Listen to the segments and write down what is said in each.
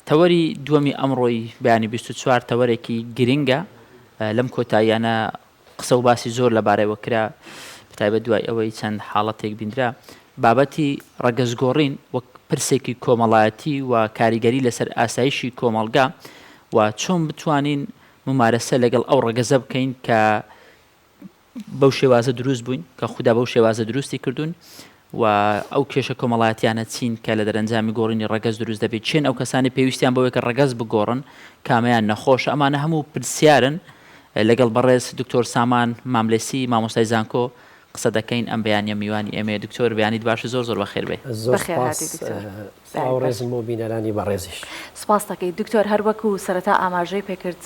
تەوەری دووەمی ئەمڕۆی بەیانی 24 تەوەرێکی گرینگە لەم کۆتاییانە قسە و باسی زۆر لەبارەیەوە کرا بەتایبەت دوای ئەوەی چەند حاڵەتێک بیندرا بابەتی ڕەگەزگۆڕین وەک پرسێکی کۆمەڵایەتی و کاریگەری لەسەر ئاسایشی کۆمەڵگا و چۆن بتوانین ممارەسە لەگەڵ ئەو ڕەگەزە بکەین کە بەو شێوازە دروست بووین کە خوددا بەو شێوازە دروستی کردوون و ئەو کێشە کۆمەڵایەتیانە چین کە لە دەرەنجامی گۆڕینی ڕەگەز دروست دەبێت چێن ئەو کەسانی پێویستیان بەوەی کە ڕەگەز بگۆڕن کامیان نەخۆش ئەمانە هەموو پرسیارن لەگەڵ بەڕێز دکتۆر سامان ماملێسی مامۆستای زانکۆ قسە دەکەین ئەم بەیانیە میوانی ئێمە دکتۆر بەیانی باش زۆر زۆر بەخێر بێ ڕێزم و بینەرانی بەڕێزیش سپاس دەکەیت دکتۆر هەر وەکو سەرەتا ئاماژەی پێکرد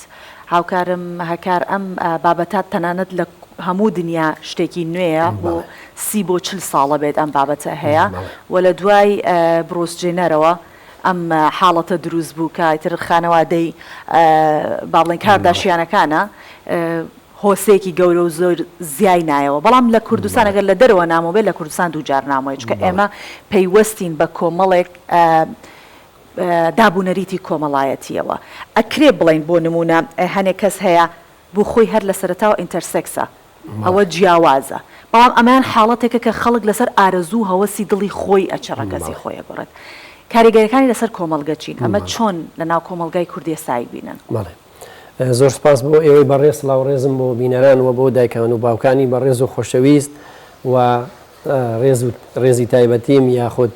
هاوکارم هەکار ئەم بابەتات تەنانەت لە هەموو دنیا شتێکی نوێیە بۆ 30 بۆ 40 ساڵە بێت ئەم بابەتە هەیە و لە دوای بڕۆستجێنەرەوە ئەم حاڵەتە دروست بوو کە ئیتر خانەوادەی باڵێن کارداشیانەکانە هۆسێکی گەورە و زۆر زیای نایەوە بەڵام لە کوردستان ئەگەر لە دەرەوە نامۆبێت لە کوردستان دووجار نامۆیە چکە ئێمە پەیوەستین بە کۆمەڵێک دابوونەریتی کۆمەڵایەتیەوە ئەکرێ بڵین بۆ نمونە هەنێک کەس هەیە بۆ خۆی هەر لە سەرەتاوە ئینتەرسێکسە ئەوە جیاوازە بەڵام ئەمان حاڵەتێکە کە خەڵک لەسەر ئارەزوو هەوەسی دڵی خۆی ئەچە ڕەگەزی خۆیە گۆڕێت کاریگەریەکانی لەسەر کۆمەڵگە چین ئەمە چۆن لە ناو کۆمەڵگای کوردی سایی بینن زۆر سپاس بۆ ئێوەی بەڕێز سڵاو ڕێزم بۆ بینەران و بۆ دایکان و باوکانی بەڕێز و خۆشەویست و ڕێزی تایبەتیم یاخود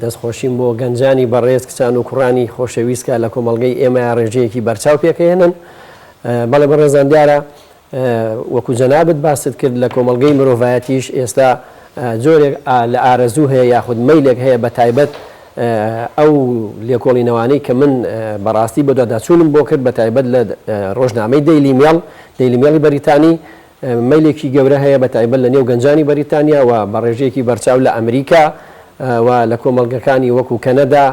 دەستخۆشیم بۆ گەنجانی بەڕێز کچان و کوڕانی خۆشەویستکە لە کۆمەڵگەی ئێمە ڕێژەیەکی بەرچاو پێکەهێنن بەڵێ بەڕێزان دیارە وەکو جەنابەت باست کرد لە کۆمەڵگەی مرۆڤایەتیش ئێستا جۆرێک لە ئارەزوو هەیە یاخود مەیلێک هەیە بە تایبەت ئەو لێکۆڵینەوانەی کە من بەڕاستی بەداداچوونم بۆ کرد بە تایبەت لە ڕۆژنامەی دەیلی مێڵی بەریتانی مەیلێکی گەورە هەیە بە تایبەت لە نێو گەنجانی بەریتانیا و بە ڕێژەیەکی بەرچاو لە ئەمریکا و لە کۆمەڵگەکانی وەکو کەنەدا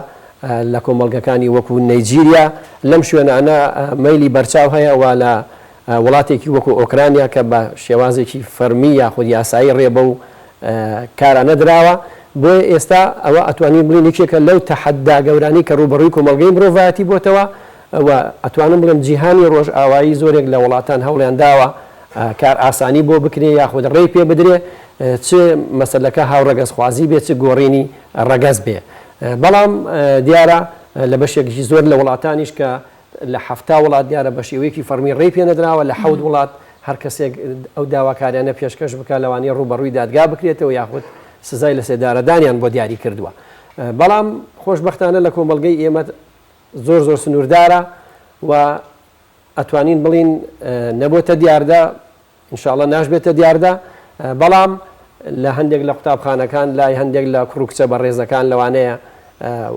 لە کۆمەڵگەکانی وەکو نەیجیریا لەم شوێنانە مەیلی بەرچاو هەیە و لە وڵاتێکی وەکو ئۆکرانیا کە بە شێوازێکی فەرمی یاخود یاسایی ڕێبە و کارانە دراوە بۆیە ئێستا ئەوە ئەتوانین بڵین یەکێکە لەو تەحەدا گەورانی کە ڕوبەڕووی کۆمەڵگەی مرۆڤایەتی بۆتەوە و ئەتوانم بڵێم جیهانی ڕۆژ ئاوایی زۆرێک لە وڵاتان هەوڵیان داوە کار ئاسانی بۆ بکرێ یاخود ڕێی پێ بدرێ چ مەسەلەکە هاوڕەگەزخوازی بێت چ گۆڕینی ڕەگەز بێ بەڵام دیارە لە بەشێکی زۆر لە وڵاتانیش کە لە 7 وڵات دیارە بە شێوەیەکی فەرمی ڕێی پێ نەدراوە لە 7 وڵات هەر کەسێک ئەو داواکاریانە پێشکەش بکە لەوانەیە ڕوبەڕووی دادگا بکرێتەوە یاخود سزای لە سێدارەدانیان بۆ دیاری کردووە بەڵام خۆشبەختانە لە کۆمەڵگەی ئێمە زۆر سنووردارە و ئەتوانین بڵین نەبووتە دیاردا ئینشاءڵڵا ناشبێتە دیاردا بەڵام لە هەندێک لە قوتابخانەکان لای هەندێک لە کوڕکچە بەڕێزەکان لەوانەیە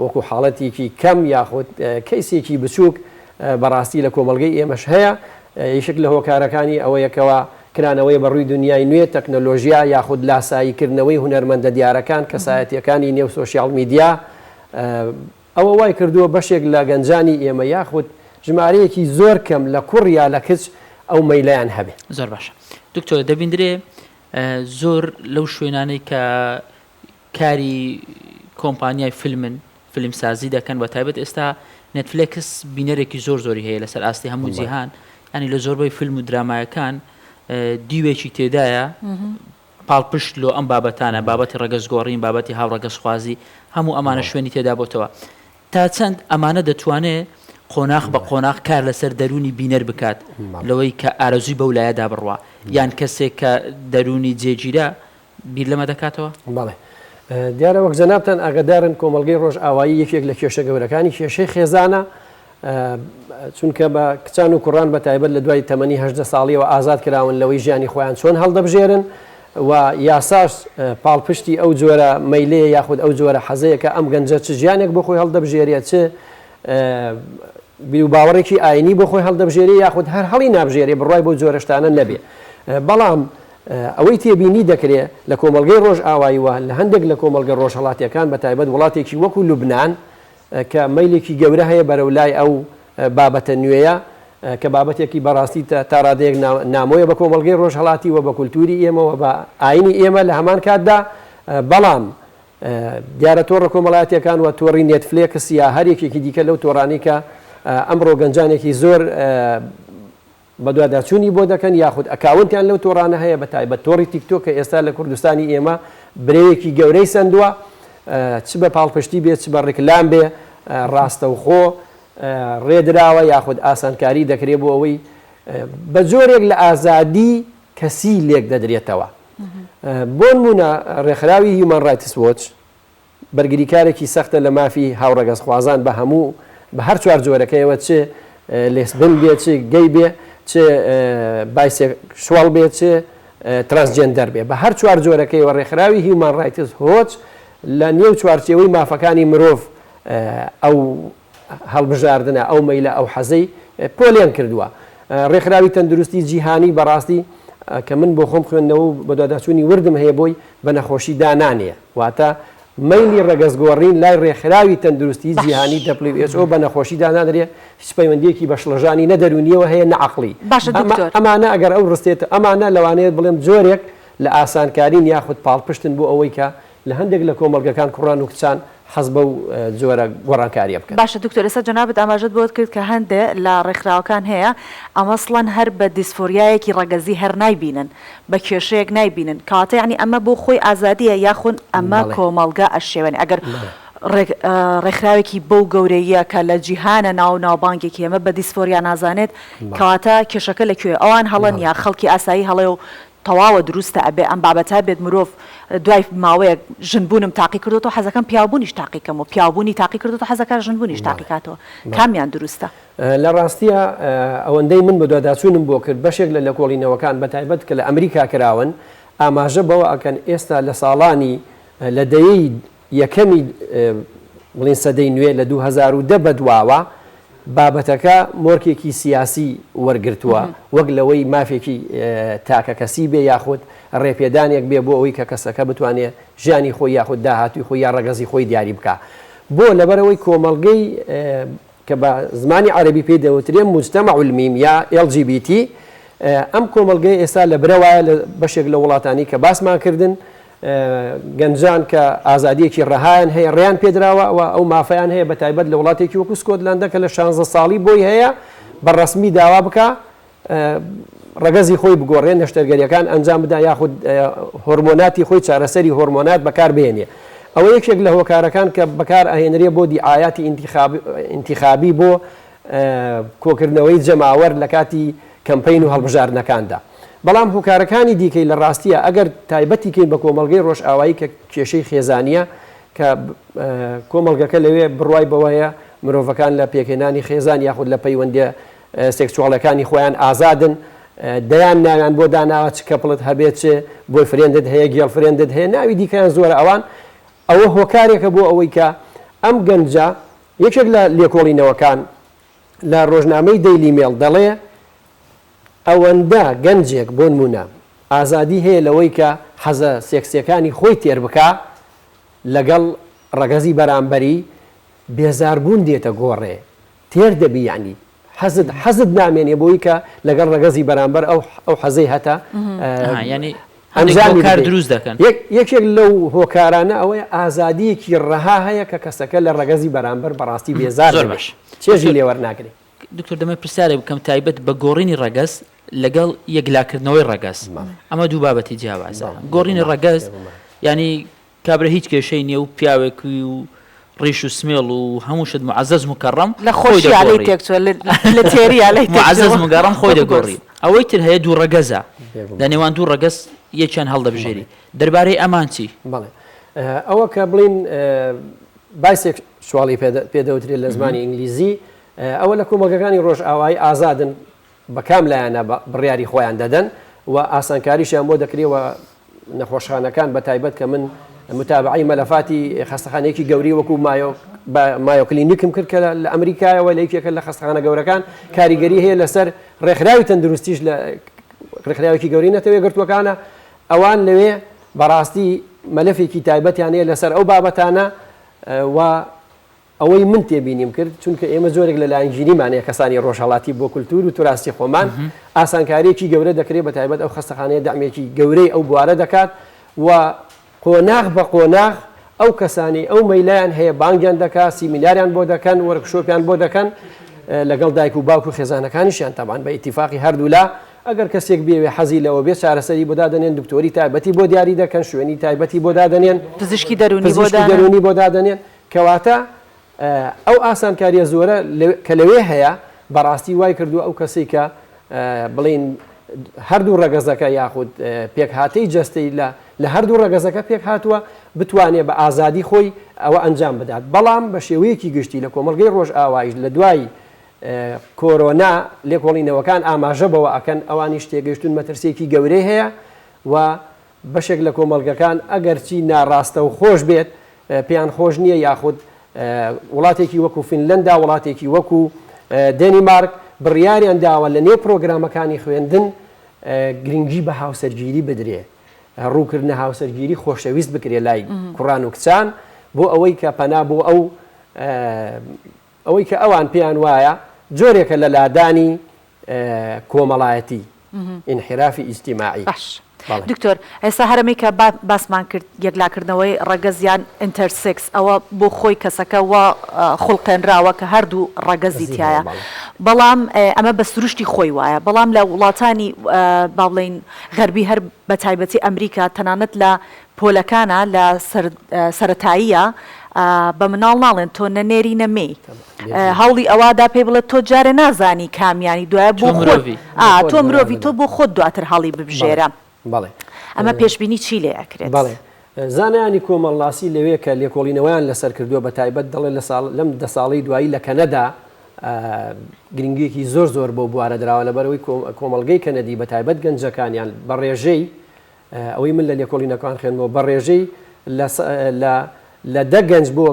وەکو حاڵەتێکی کەم یاخود کەیسێکی بچووک بەڕاستی لە کۆمەڵگەی ئێمەش هەیە یەشێک لە هۆکارەکانی ئەوەیەکەوە کرانەوەی بەڕووی دنیای نوێ تەکنۆلۆژیا یاخود لاساییکردنەوەی هونەرمەندە دیارەکان کەسایەتیەکانی نێو سۆشیال میدیا ئەوە وای کردووە بەشێک لە گەنجانی ئێمە یاخود ژمارەیەکی زۆر کەم لە کوڕ یا لە کچ ئەو مەیلەیان هەبێ زۆر باشە دکتۆر دەبیندرێ زۆر لەو شوێنانەی کە کاری کۆمپانیای فیلمسازی دەکەن بە تایبەت ئێستا نێتفلێکس بینەرێکی زۆری هەیە لەسەر ئاستی هەموو جیهان ینی لە زۆربەی فیلم و درامایەکان دیوێکی تێدایە پاڵپشت لۆ ئەم بابەتانە بابەتی ڕەگەزگۆڕین بابەتی هاوڕەگەزخوازی هەموو ئەمانە شوێنی تێدا بۆتەوە تا چەند ئەمانە دەتوانێت قۆناغ بە قۆناغ کار لەسەر دەرونی بینەر بکات لەوەی کە ئارەزوی بەو لایەدا بڕوە یان کەسێک کە دەرونی جێگیرە بیر لەمە دەکاتەوە بەڵێ دیارە وەک جەنابتان ئاگادارن کۆمەڵگەی ڕۆژ ئاوایی یەکێک لە کێشە گەورەکانی کێشەی خێزانە چونکە بە کچان و کوڕان بە تایبەت لە دوای تەمەنی 18 ساڵیەوە ئازاد کراون لەوەی ژیانی خۆیان چۆن هەڵدەبژێرن و یاساش پاڵپشتی ئەو جۆرە مەیلەیە یاخود ئەو جۆرە حەزەیەکە ئەم گەنجە چ ژیانێک بۆ خۆی هەڵدەبژێریە چ بیر و باوەڕێکی ئاینی بۆ خۆی هەڵدەبژێری یاخود هەر هەڵی نابژێری بڕای بۆ جۆرەشتانە نەبێ بەڵام ئەوەی تێبینی دەکرێت لە کۆمەڵگەی ڕۆژ ئاواییوە لە هەندێک لە کۆمەڵگە ڕۆژهەڵاتیەکان بە تایبەت وڵاتێکی وەکو لوبنان کە مەیلێکی گەورە هەیە بەرەو لای ئەو بابەتە نوێیە کە بابەتێکی بەڕاستی تا ڕادەیەک نامۆیە بە کۆمەڵگەی ڕۆژهەڵاتی و بە کولتوری ئێمەوە بە ئاینی ئێمە لە هەمان کاتدا بەڵام دیارە تۆڕە کۆمەڵایەتیەکان و تۆڕی نێتفلێکس یا هەرێکێکی دیکە لەو تۆڕانی کە ئەمڕۆ گەنجانێکی زۆر بە دوواداچوونی بۆ دەکەن یاخود ئەکاونتیان لەو تۆڕانە هەیە بە تایبەت تۆڕی تیکتۆک کە ئێستا لە کوردستانی ئێمە برەیەکی گەورەی سندووە چ بە پاڵپشتی بێت چ بە ڕێکلام بێ ڕاستەوخۆ ڕێدراوە یاخود ئاسانکاری دەکرێت بۆ ئەوەی بە جۆرێک لە ئازادی کەسی لێک دەدرێتەوە. بۆ نمونە ڕێکخراوی هیومەن رایتس وۆچ بەرگریکارێکی سەختە لە مافی هاوڕەگەزخوازان بە هەموو بە هەر چوار جۆرەکەیەوە چ لێسبن بێت چ گەی بێ چ بایسێکشوال بێت چ ترانسجێندەر بێ بە هەر چوار جۆرەکەیەوە ڕێکخراوی هیومەن رایتس وۆچ لە نێو چوارچێوەی مافەکانی مرۆڤ ئەو هەڵبژاردنە ئەو مەیلە ئەو حەزەی پۆلیان کردووە. ڕێکخراوی تەندروستی جیهانی بەڕاستی کە من بۆ خۆم خوێندنەوە و بە دوواداچوونی وردم هەیە بۆی بە نەخۆشی دانانەیە واتە مەیلی ڕەگەزگۆڕین لای ڕێکخراوی تەندروستی جیهانی WHO بە نەخۆشی دانادرێت هیچ پەیوەندیەکی بە شڵەژانی نەدەرونیەوە هەیە نەعەقلی. ئەمانە ئەگەر ئەو ڕستێت ئەمانە لەوانەیە بڵێم جۆرێک لە ئاسانکارین یاخود پاڵپشتن بۆ ئەوەی کە لە هەندێک لە کۆمەڵگەکان کوڕان و کچان حەز بە جۆرە گۆڕانکاریە بکەن. باشە دکتۆر ئێستا جەنابەت ئاماژەت بۆت کرد کە هەندێک لە ڕێکخراوەکان هەیە ئەمەسڵەن هەر بە دیسفۆریایەکی ڕەگەزی هەر نایبینن بە کێشەیەک نایبینن کاتە یعنی ئەمە بۆ خۆی ئازادیە یاخون ئەمە کۆمەڵگە ئەشێوێنێ ئەگەر ڕێکخراوێکی بەو گەورەیە کە لە جیهانە ناو ناوبانگێکی ئەمە بە دیسفۆریا نازانێت کەواتە کێشەکە لەکوێ ئەوان هەڵەن یا خەڵکی ئاسایی هەڵێ و تەواوە دروستە ئەبێ ئەم بابەتە بێت مرۆڤ دوای ماوەیەک ژنبوونم تاقی کردوەوە حەزەکەم پیاوبوونیش تاقیکەم و پیاوبوونی تاقی کردوەوە حەزەکە ژنبوونیش تاقیکاتەوە کامیان دروستە. لە ڕاستیە ئەوەندەی من بە دوواداچوونم بۆ کرد بەشێک لە کۆڵینەوەکان بە تایبەت کە لە ئەمریکا کراون ئاماژە بەوە ئەکەن ئێستا لە ساڵانی لە دەیەی یەکەمی بڵین سەدەی نوێ لە 2010 بەدواوە بابەتەکە مۆرکێکی سیاسی وەرگرتووە وەک لەوەی مافێکی تاکە کەسی بێ یاخود ڕێپێدانێک بێ بۆ ئەوەی کە کەسەکە بتوانێت ژیانی خۆی یاخود داهاتوی خۆی یا ڕەگەزی خۆی دیاری بکە بۆ لەبەرەوەی کۆمەڵگەی کە بە زمانی عەرەبی پێی دەوترێ مجتەمع المیم یا LGBT ئەم کۆمەڵگەی ئێستا لە برەوایە لە بەشێک لە وڵاتانی کە باسمان کردن گەنجان کە ئازادیەکی ڕەهایان هەیە ڕێیان پێدراوە و ئەو مافەیان هەیە بە تایبەت لە وڵاتێکی وەکو سکۆتلەندە کە لە 16 ساڵی بۆی هەیە بەڕەسمی داوا بکە ڕەگەزی خۆی بگۆڕێن نەشتەرگەریەکان ئەنجام بدا یاخود هۆرمۆناتی خۆی چارەسەری هۆرمۆنات بەکار بێنێ ئەوە یەکێک لە هۆکارەکان کە بەکار ئەهێنرێ بۆ دیعایاتی ئینتیخابی بۆ کۆکردنەوەی جەماوەر لە کاتی کەمپین و هەڵبژاردنەکاندا. بەڵام هۆکارەکانی دیکەی لە ڕاستیە ئەگەر تایبەتیکەین بە کۆمەڵگەی ڕۆژئاوایی کە کێشەی خێزانیە کە کۆمەڵگەکە لەوێ بڕوای بەوەیە مرۆڤەکان لە پێکهێنانی خێزان یاخود لە پەیوەندی سێکسوالەکانی خۆیان ئازادن دەیان ناویان بۆ داناوە چ کەپڵت هەبێت چ بۆی فرێندت هەیە گێڵ فرێندت هەیە ناوی دیکەیان زۆرە ئەوان ئەوە هۆکارێکە بۆ ئەوەی کە ئەم گەنجە یەکێک لە لێکۆڵینەوەکان لە ڕۆژنامەی دەیلی مێڵ دەڵێ ئەوەندە گەنجێک بۆ نمونە ئازادی هەیە لەوەی کە حەزە سێکسیەکانی خۆی تێر بکە لەگەڵ ڕەگەزی بەرامبەری بێزاربوون دێتە گۆڕێ تێر دەبی یعنی حەزت نامێنێ بۆی کە لەگەڵ ڕەگەزی بەرامبەر ئەو حەزەی هەتا کار دروست دەکەن. یەکێک لەو هۆکارانە ئەوەیە ئازادیەکی ڕەها هەیە کە کەسەکە لە ڕەگەزی بەرامبەر بەڕاستی بێزار باش چێژی لێوەرناگرێت. دکتۆر دەمە پرسیارێک بکەم تایبەت بە گۆڕینی ڕەگەز لەگەڵ یەکلاکردنەوەی ڕەگەز ئەمە دوو بابەتی جیاوازە. گۆڕینی ڕەگەز ینی کابرا هیچ کێشەی نییە و پیاوێکی و ڕیش و سمێڵ و هەمووشت معزەز مکەڕەم لە خۆشی لە تێری معزەز مگەڕم خۆی دەگۆڕی. ئەوەی تر هەیە دوو ڕەگەزە لە نێوان دوو ڕەگەز یەکیان هەڵدەبژێری دەربارەی ئەمان چی؟ بەڵێ ئەوە کە بڵین بایسێک سواڵی پێدەوترێت لە زمانی ئینگلیزی ئەوە لە کۆمەڵگەکانی ڕۆژئاوایی ئازادن بەکام لایەنە بڕیاری خۆیان دەدەن و ئاسانکاریشیان بۆ دەکرێەوە نەخۆشخانەکان بە تایبەت کە من متابعی مەلەفاتی خەستەخانەیەکی گەوری وەکو مایۆکلینیکم کرد کە لە ئەمریکایەوە لە یەکێکە لە خەستەخانە گەورەکان کاریگەری هەیە لەسەر ڕێکخراوی تەندروستیش لە ڕێکخراوێکی گەوری نەتەوەی گرتوەکانە ئەوان لەوێ بەڕاستی مەلەفێکی تایبەتیان هەیە لەسەر ئەو بابەتانە و ئەوەی من تێبینیم کرد چونکە ئێمە زۆرێک لە لاینژینیمانەیە کەسانی ڕۆژهەڵاتی بۆ کولتور و توراستی خۆمان ئاسانکاریەکی گەورە دەکرێت بە تایبەت ئەو خەستەخانەیە دەعمێکی گەورەی ئەو بوارە دەکات و قۆناغ بە قۆناغ ئەو کەسانی ئەو مەیلایان هەیە بانگیان دەکات سیمیناریان بۆ دەکەن وەرکشۆپیان بۆ دەکەن لەگەڵ دایک و باوک و خێزانەکانیشیان تاوان بە ئیتیفاقی هەردوولا ئەگەر کەسێک بێوێ حەزی لەوە بێ چارەسەری بۆ دادەنێن دکتۆری تایبەتی بۆ دیاری دەکەن شوێنی تایبەتی بۆ دادەنێن پزیشکی دەرونی بۆ دادەنێن کەواتە ئەو ئاسانکاریە زۆرە کە لەوێ هەیە بەڕاستی وای کردو ئەو کەسێک کە بڵین هەردوو ڕەگەزەکە یاخود پێک هاتەی جەستەی لە هەردوو ڕەگەزەکە پێک هاتووە بتوانێت بە ئازادی خۆی ئەوە ئەنجام بدات بەڵام بە شێوەیەکی گشتی لە کۆمەڵگەی ڕۆژ ئاوایش لە دوای کۆرۆنا لێکۆڵینەوەکان ئاماژە بەوە ئەکەن ئەوانی شتێگەشتون مەترسێکی گەورەی هەیە و بەشێک لە کۆمەڵگەکان ئەگەرچی ناڕاستە و خۆش بێت پێیان خۆش نییە یاخود وڵاتێکی وەکو فینلەندا وڵاتێکی وەکو دێنیمارک بڕیاریان داوە لە نێو پرۆگرامەکانی خوێندن گرنگی بە هاوسەرگیری بدرێ ڕووکردنە هاوسەرگیری خۆشەویست بکرێ لای کوڕان و کچان بۆ ئەوەی کە پەنا بۆ ئەوەی کە ئەوان پێیان وایە جۆرێکە لە لادانی کۆمەڵایەتی ئینحرافی ئیجتیماعی. دکتۆر ئێستا هەرمی کە باسمان کرد یەکلاکردنەوەی ڕەگەزیان ئینتەرسێکس ئەوە بۆ خۆی کەسەکە وە خوڵقێنراوە کە هەردوو ڕەگەزی تایە بەڵام ئەمە بە سروشتی خۆی وایە بەڵام لە وڵاتانی باڵێن غەربی هەر بە تایبەتی ئەمریکا تەنانەت لە پۆلەکانە لە سەرەتاییە بە مناڵ ناڵێن تۆ نەنێری نەمەی هەوڵی ئەوادا پێ بڵێت تۆ جارە نازانی کامیانی دوایە بۆ تۆ مرۆڤی تۆ بۆ خۆت دواتر هەڵی ببژێرە ئەمە پێشبینی چی لێ ئەکرێت؟ بەڵێ زانایانی کۆمەڵاسی لەوەیە کە لێکۆڵینەوەیان لەسەر کردووە بە تایبەت دەڵێ لەم دە ساڵی دوایی لە کەنەدا گرنگێکی زۆر بۆ بوارە درراوە لەبەرەوەی کۆمەڵگەی کەنەدی بە تایبەت گەنجەکانیان بە ڕێژەی ئەوەی من لە لێکۆڵینەکان خوێنەوە بە ڕێژەی لە دە گەنج بۆ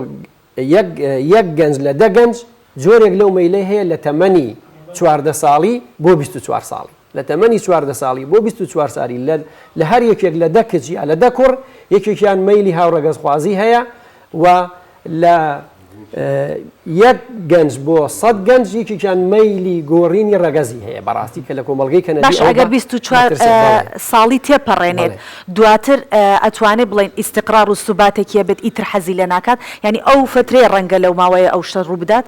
یەک گەنج لە دە گەنج جۆرێک لەو مەیلەی هەیە لە تەمەنی 14 ساڵی بۆ 24 ساڵی لە تەمەنی 14 ساڵی بۆ 24 ساڵی لە هەر یەکێک لە دە کچی لە دە کوڕ یەکێکیان مەیلی هاوڕەگەزخوازی هەیە و لە یەک گەنج بۆ 100 گەنج یەکێکیان مەیلی گۆڕینی ڕەگەزی هەیە بەڕاستی کە لە کۆمەڵگەی کەنەدی باش ئەگەر 24 ساڵی تێپەڕێنێت دواتر ئەتوانێت بڵێن ئیستقرار و سوباتێکیە بێت ئیتر حەزی لە ناکات یعنی ئەو فترێ ڕەنگە لەو ماوەیە ئەو شتە ڕوو بدات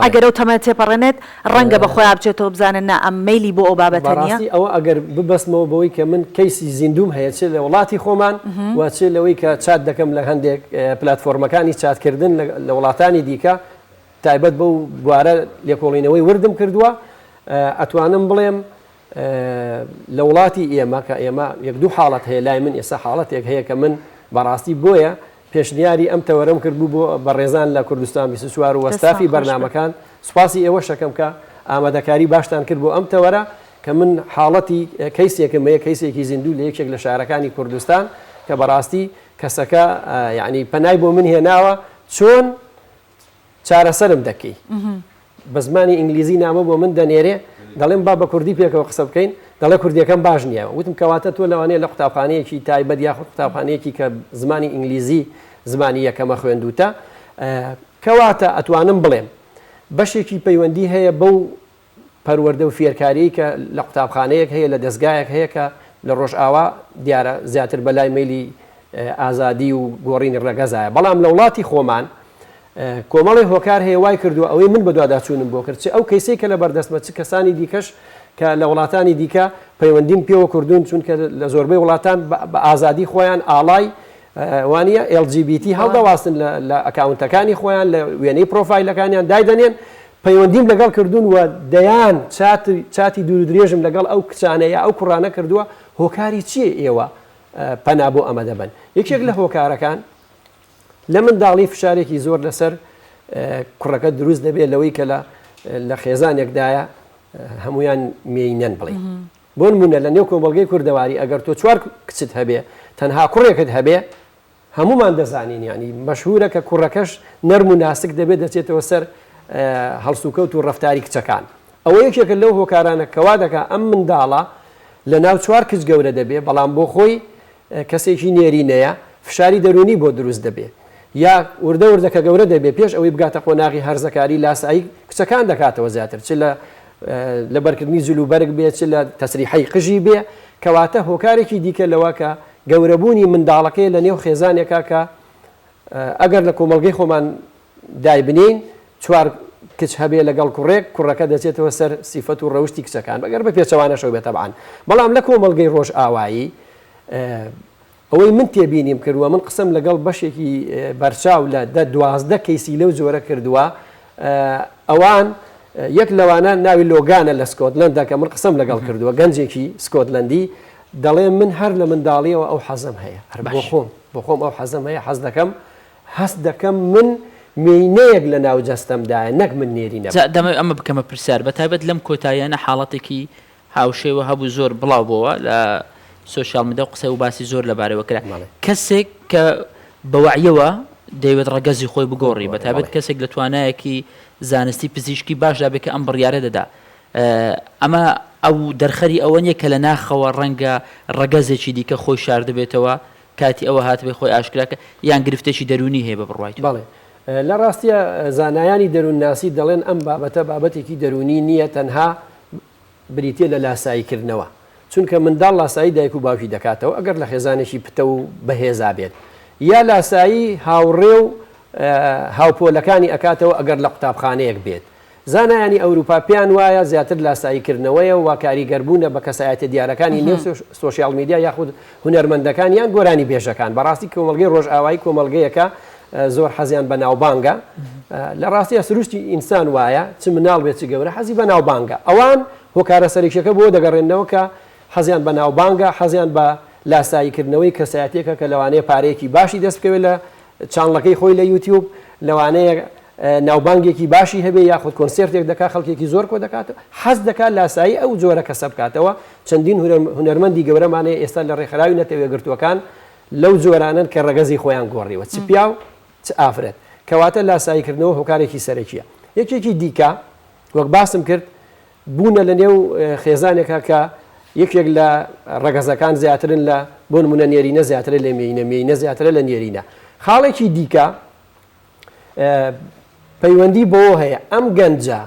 ئەگەر ئەو تەمە تێپەڕێنێت ڕەنگە بەخۆی بچێتەوە بزانن نا ئەم مەیلی بۆ ئەو بابەتە نییە ئەوە ئەگەر ببەستمەوە بەوەی کە من کەیسی زیندوم هەیە چێت لە وڵاتی خۆمان و چێت لەوەی کە چات دەکەم لە هەندێک پلتفۆرمەکانی چاتکردن لە وڵاتانی دیکە تایبەت بەو بوارە لێکۆڵینەوەی وردم کردووە ئەتوانم بڵێم لە وڵاتی ئێمە کە ئێمە یەک دوو حاڵەت هەیە لای من ئێستا حاڵەتێک هەیە کە من بەڕاستی بۆیە پێشنیاری ئەم تەوەرەم کردبوو بۆ بەڕێزان لە کوردستان 24 و وەستافی بەرنامەکان سوپاسی ئێوە شەکەم کە ئامادەکاری باشتان کرد بۆ ئەم تەوەرە کە من حاڵەتی کەیسێکم هەیە کەیسێکی زیندوو لە یەکێک لە شارەکانی کوردستان کە بەڕاستی کەسەکە یعنی پەنای بۆ من هێناوە چۆن چارەسەرم دەکەی بە زمانی ئینگلیزی نامە بۆ من دەنێرێ دەڵێم با بە کوردی پێکەوە قسە بکەین دەڵێ کوردیەکەم باش نییە وتم کەواتە تۆ لەوانەیە لە قوتابخانەیەکی تایبەت یاخود قوتابخانەیەکی کە زمانی ئینگلیزی زمانی یەکەمە خوێندوتە کەواتە ئەتوانم بڵێم بەشێکی پەیوەندی هەیە بەو پەروەردە و فێرکاری کە لە قوتابخانەیەک هەیە لە دەستگایەک هەیە کە لە ڕۆژئاوا دیارە زیاتر بەلای مەیلی ئازادی و گۆڕینی ڕەگەزایە بەڵام لە وڵاتی خۆمان کۆمەڵی هۆکار هەیە وای کردووە ئەوەی من بەدواداچوونم بۆ کرد ئەو کەیسەی کە لە بەردەستمە چ کەسانی دیکەش کە لە وڵاتانی دیکە پەیوەندیم پێوە کردوون چونکە لە زۆربەی وڵاتان بە ئازادی خۆیان ئاڵای وانە LGBT هەڵدەواستن لە ئەکاونتەکانی خۆیان لە وێنەی پرۆفایلەکانیان دایدەنێن پەیوەندیم لەگەڵ کردوون و دەیان چاتی دوور درێژم لەگەڵ ئەو کچانەیە ئەو کوڕانە کردووە هۆکاری چیە ئێوە پەنا بۆ ئەمە دەبن یەکێک لە هۆکارەکان لە منداڵی فشارێکی زۆر لەسەر کوڕەکە دروست دەبێت لەوەی کە لە خێزانێکدایە هەمویان مێینەن بڵێ بۆ نمونە لە نێو کۆمەڵگەی کوردەواری ئەگەر تۆ 4 کچت هەبێ تەنها کوڕێکت هەبێ هەمومان دەزانین ینی مەشهورە کە کوڕەکەش نەرم و ناسک دەبێت دەچێتەوە سەر هەڵسوکەوت و ڕەفتاری کچەکان ئەوە یەکێکە لەو هۆکارانە کەوا دەکا ئەم منداڵە لە ناو 4 کچ گەورە دەبێ بەڵام بۆ خۆی کەسێکی نێرینەیە فشاری دەرونی بۆ دروست دەبێت یا وردە وردەکە گەورە دەبێت پێش ئەوەی بگاتە قۆناغی هەرزەکاری لاسایی کچەکان دەکاتەوە زیاتر چ لە بەرکردنی جلوبەرگ بێت چ لە تەسریحی قژی بێ کەواتە هۆکارێکی دیکە لەوە کە گەورەبوونی منداڵەکەی لە نێو خێزانێکا کە ئەگەر لە کۆمەڵگەی خۆمان دایبنین چوار کچ هەبێ لەگەڵ کوڕێک کوڕەکە دەچێتەوە سەر سیفەت و ڕەوشی کچەکان بەگەر بە پێچەوانەشەوە بێت تەبعاً بەڵام لە کۆمەڵگەی ڕۆژ ئاوایی ئەوەی من تێبینیم کردووە من قسم لەگەڵ بەشێکی بەرچاو لە 12 کەیسی لەو جۆرە کردووە ئەوان یەک لەوانە ناوی لۆگانە لە سکۆتلەندا کە من قسم لەگەڵ کردووە گەنجێکی سکۆتلەندی دەڵێ من هەر لە منداڵیەوە ئەو حەزم هەیە هەر بۆ خۆم ئەو حەزم هەیە حەز دەکەم من مینەیەک لە ناو جەستەمدایە نەک من نێری نەبم دەمە ئەمە بکەمە پرسیار بەتایبەت لەم کۆتاییانە حاڵەتێکی هاوشێوە هەبوو زۆر بڵاو بووە لە سوشیال میدیا و قسە و باسی زۆر لەبارەوە کرا کەسێک کە بەوعیەوە دەیوێت ڕەگەزی خۆی بگۆڕی بەتایبەت کەسێک لە توانایەکی زانستی پزیشکی باشدا بێت کە ئەم بڕیارە دەدا ئەمە ئەو دەرخەری ئەوە نیە کە لە ناخەوە ڕەنگە ڕەگەزێکی دیکە خۆی شاردبێتەوە کاتی ئەوە هاتبێ خۆی ئاشکراکە یان گرفتێکی دەرونی هەیە بە بڕواایت بەڵێ لە ڕاستیە زانایانی دەروونناسی دەڵێن ئەم بابەتە بابەتێکی دەرونی نییە تەنها بریتێ لە لاساییکردنەوە چونکە منداڵ لاسایی دایک و باوکی دەکاتەوە ئەگەر لە خێزانێکی پتە و بەهێزا بێت یا لاسایی هاوڕێ و هاوپۆلەکانی ئەکاتەوە ئەگەر لە قوتابخانەیەک بێت زانایانی ئەوروپا پێیان وایە زیاتر لاساییکردنەوەیە و کاریگەربوونە بە کەسایەتە دیارەکانی نێو سۆشیال میدیا یاخود هونەرمەندەکان یان گۆرانی بێژەکان بەڕاستی کۆمەڵگەی ڕۆژئاوایی کۆمەڵگەیەکە زۆر حەزیان بە ناوبانگە لە ڕاستیە سروشتی ئینسان وایە چ مناڵ بێت چ گەورە حەزی بە ناوبانگە ئەوان هۆکارە سەرێکیەکە بۆ دەگەڕێنەوە کە حەزیان بە ناوبانگە حەزیان بە لاساییکردنەوەی کەسایەتێکە کە لەوانەیە پارەیەکی باشی دەست بکەوێت لە چانڵەکەی خۆی لە یوتیوب لەوانەیە ناوبانگێکی باشی هەبێ یاخود کۆنسرتێک دەکات خەڵکێکی زۆر کۆ دەکاتەوە حەز دەکات لاسایی ئەو جۆرە کەسە بکاتەوە چەندین هونەرمەندی گەورەمانەیە ئێستا لە ڕێکخراوی نەتەوێگرتوەکان لەو جۆرانن کە ڕەگەزی خۆیان گۆڕیوە چ پیا و چ ئافرەت کەواتە لاساییکردنەوە هۆکارێکی سەرەکیە یەکێکی دیکە وەک باسم کرد بوونە لە نێو خێزانێکە کە یەکێک لە ڕەگەزەکان زیاترن لە بۆ نمونە نێرینە زیاترە لە مێینە زیاترە لە نێرینە خاڵێکی دیکە پەیوەندی بۆ هەیە ئەم گەنجە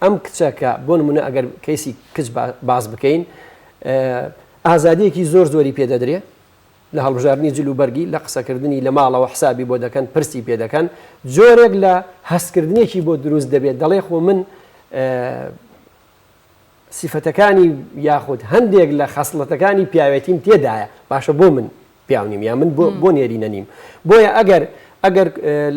ئەم کچەکە بۆ نمونە ئەگەر کەیسی کچ باز بکەین ئازادیەکی زۆر زۆری پێدەدرێ لە هەڵبژاردننی جلوبەرگی لە قسەکردنی لە ماڵەوە حسابی بۆ دەکەن پرسی پێ دەکەن جۆرێک لە هەستکردنێکی بۆ دروست دەبێت دەڵێ خۆ من سیفەتەکانی یاخود هەندێک لە خەسڵەتەکانی پیاوێتیم تێدایە باشە بۆ من پیاونیم یا من بۆ نێرینە نیم بۆیە ئەگەر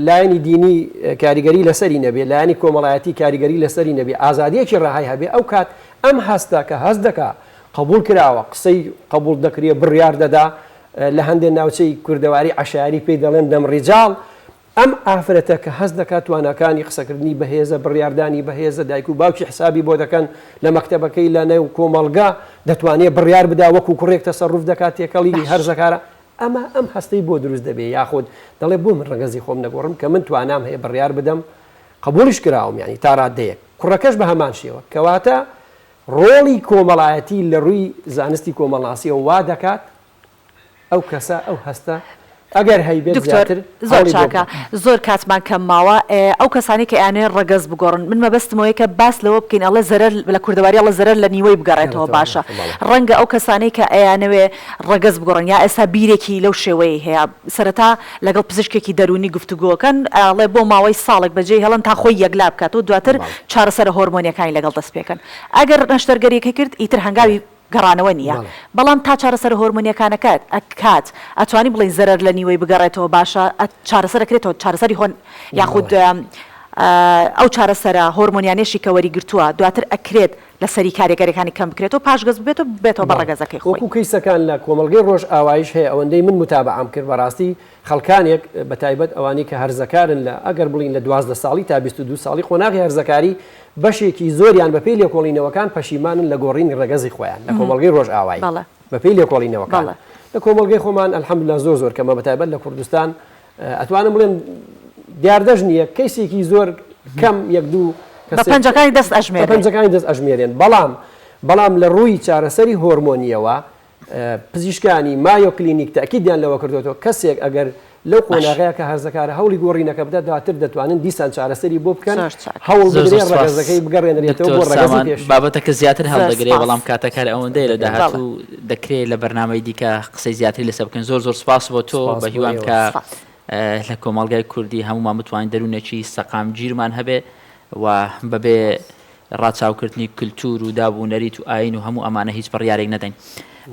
لایەنی دینی کاریگەری لەسەری نەبێ لایەنی کۆمەڵایەتی کاریگەری لەسەری نەبێ ئازادیەکی ڕاهای هەبێ ئەو کات ئەم هەستە کە هەست دەکا قبول کراوە قسەی قبول دەکرێ بڕیار دەدا لە هەندێک ناوچەی کوردەواری عەشاری پێی دەڵێن دەم ڕیجاڵ ئەم ئافرەتە کە هەست دەکات توانەکانی قسەکردنی بەهێزە بڕیاردانی بەهێزە دایک و باوکی حسابی بۆ دەکەن لە مەکتەبەکەی لە نێو کۆمەڵگا دەتوانێت بڕیار بدا وەکو کوڕێک تەسەڕوف دەکات تێکەڵی هەرزەکارە ئەم هەستەی بۆ دروست دەبێ یاخود دەڵێ بۆ من ڕەگەزی خۆم نەگۆڕم کە من توانام هەیە بڕیار بدەم قبولیش کراوم یعنی تا ڕادەیەک کوڕەکەش بە هەمان شێوە کەواتە ڕۆڵی کۆمەڵایەتی لە ڕووی زانستی کۆمەڵناسیەوە وا دەکات ئەو کەسە ئەو هەستە ئەگەر هەیبێت زیاتر زۆر چاکە زۆر کاتمان کەم ماوە ئەو کەسانی کە یانێ ڕەگەز بگۆڕن من مەبەستمەوەی کە باس لەوە بکەین ئەڵێ زەرەر لە کوردەواری ئەڵە زەرەر لە نیوەی بگەڕێتەوە باشە ڕەنگە ئەو کەسانی کە ئەیانەوێ ڕەگەز بگۆڕن یا ئێستا بیرێکی لەو شێوەیە هەیە سەرەتا لەگەڵ پزیشکێکی دەرونی گفتوگۆکەن ئەڵێ بۆ ماوەی ساڵێک بەجێ هەڵن تا خۆی یەکلا بکاتەوە دواتر چارەسەر هۆرمۆنیەکانی لەگەڵ دەست پێکەن ئەگەر نەشتەرگەریەکەی کرد ئیتر هەنگاوی گەڕانەوە نییە بەڵام تا چارەسەر هۆرمۆنیەکانەکەت ئەکات ئەتوانی بڵێن زەرەر لە نیوەی بگەڕێتەوە باشە چارەسەرەکرێتەوە چارەسەری هۆن یاخود ئەو چارەسەرە هۆرمۆنیانێشی کە وەریگرتووە دواتر ئەکرێت لە سەری کارێگەرەکانی کەم بکرێتەوە پاشگەز بێتەوە بە ڕەگەزەکەی خۆی وەکو کەیسەکان لە کۆمەڵگەی ڕۆژ ئاوایش هەیە ئەوەندەی من متابعام کرد بەڕاستی خەڵکانێک بەتایبەت ئەوانی کە هەرزەکارن لە ئەگەر بڵین لە 12 ساڵی تا 22 ساڵی خۆناغی هەرزەکاری بەشێکی زۆریان بە پێی لێکۆڵینەوەکان پەشیمانن لە گۆڕینی ڕەگەزی خۆیان لە کۆمەڵگەی ڕۆژ ئاوایی بە پێی لێکۆڵینەوەکان لە کۆمەڵگەی خۆمان ئەلحەمدولیلا زۆر کەمە بەتایبەت لە کوردستان ئەتوانم بڵێم دیاردەژ نییە کەیسێکی زۆر کەم یەک دوو پەنجەکانی دەست ئەژمێرێن بەڵام لە ڕووی چارەسەری هۆرمۆنیەوە پزیشکانی مایۆ کلینیک تاکیدیان لەوە کردوێتەوە کەسێک ئەگەر لەو قۆناغەیە کە هەرزەکارە هەوڵی گۆڕینەکە بدات دواتر دەتوانن دیسان چارەسەری بۆ بکەن هەوڵ بدرێن ڕەگەزەکەی بگەڕێنرێتەوە بۆ ڕەگەزی پێش بابەتەکە زیاتر هەڵدەگرێ بەڵام کاتەکار ئەوەندەیە لە داهاتوو دەکرێت لە بەرنامەی دیکە قسەی زیاتری لەسەر بکەن زۆر سپاس بۆ تۆ بە هیوان کە لە کۆمەڵگای کوردی هەمومان بتوانین دەروونێکی سەقام گیرمان هەبێ و بەبێ ڕاچاوکردنی کللتور و دابوو نەریت و ئاین و هەموو ئەمانە هیچ بڕیارێک نەدەین.